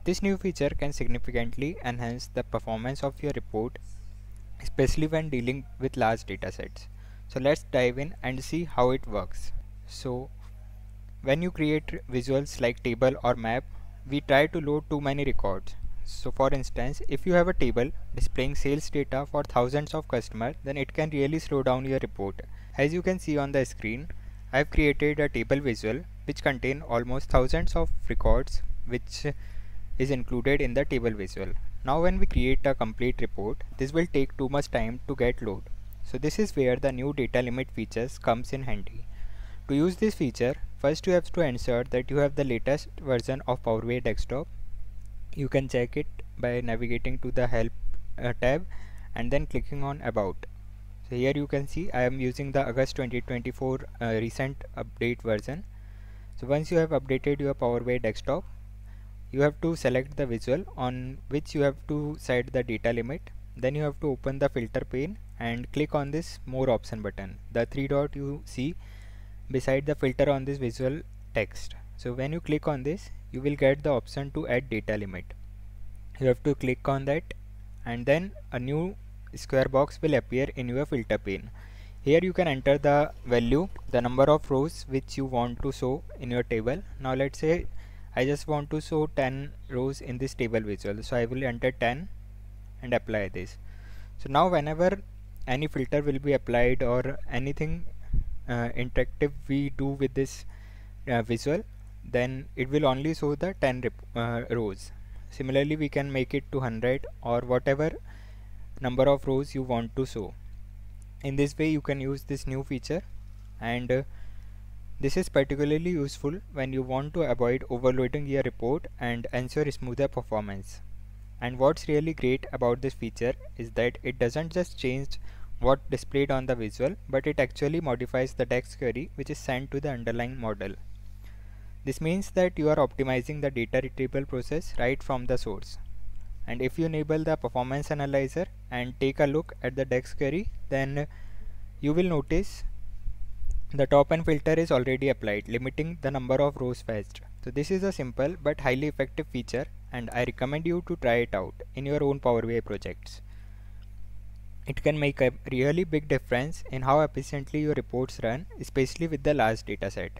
This new feature can significantly enhance the performance of your report, especially when dealing with large datasets. So let's dive in and see how it works. So when you create visuals like table or map, we try to load too many records. So for instance, if you have a table displaying sales data for thousands of customers, then it can really slow down your report. As you can see on the screen, I have created a table visual which contain almost thousands of records which is included in the table visual. Now when we create a complete report, this will take too much time to get load. So this is where the new data limit features comes in handy. To use this feature, first you have to ensure that you have the latest version of powerBI desktop. You can check it by navigating to the help tab and then clicking on about. So here you can see I am using the August 2024 recent update version. So once you have updated your powerBI desktop, you have to select the visual on which you have to set the data limit. Then you have to open the filter pane and click on this more option button, the three dot you see beside the filter on this visual text. So when you click on this, you will get the option to add data limit. You have to click on that and then a new square box will appear in your filter pane. Here you can enter the value, the number of rows which you want to show in your table. Now let's say I just want to show 10 rows in this table visual, so I will enter 10 and apply this. So now whenever any filter will be applied or anything interactive we do with this visual, then it will only show the 10 rows. Similarly, we can make it to 100 or whatever number of rows you want to show. In this way you can use this new feature, and this is particularly useful when you want to avoid overloading your report and ensure smoother performance. And what's really great about this feature is that it doesn't just change what displayed on the visual, but it actually modifies the text query which is sent to the underlying model. This means that you are optimizing the data retrieval process right from the source. And if you enable the performance analyzer and take a look at the text query, then you will notice the top end filter is already applied, limiting the number of rows fetched. So this is a simple but highly effective feature, and I recommend you to try it out in your own powerBI projects. It can make a really big difference in how efficiently your reports run, especially with the large dataset.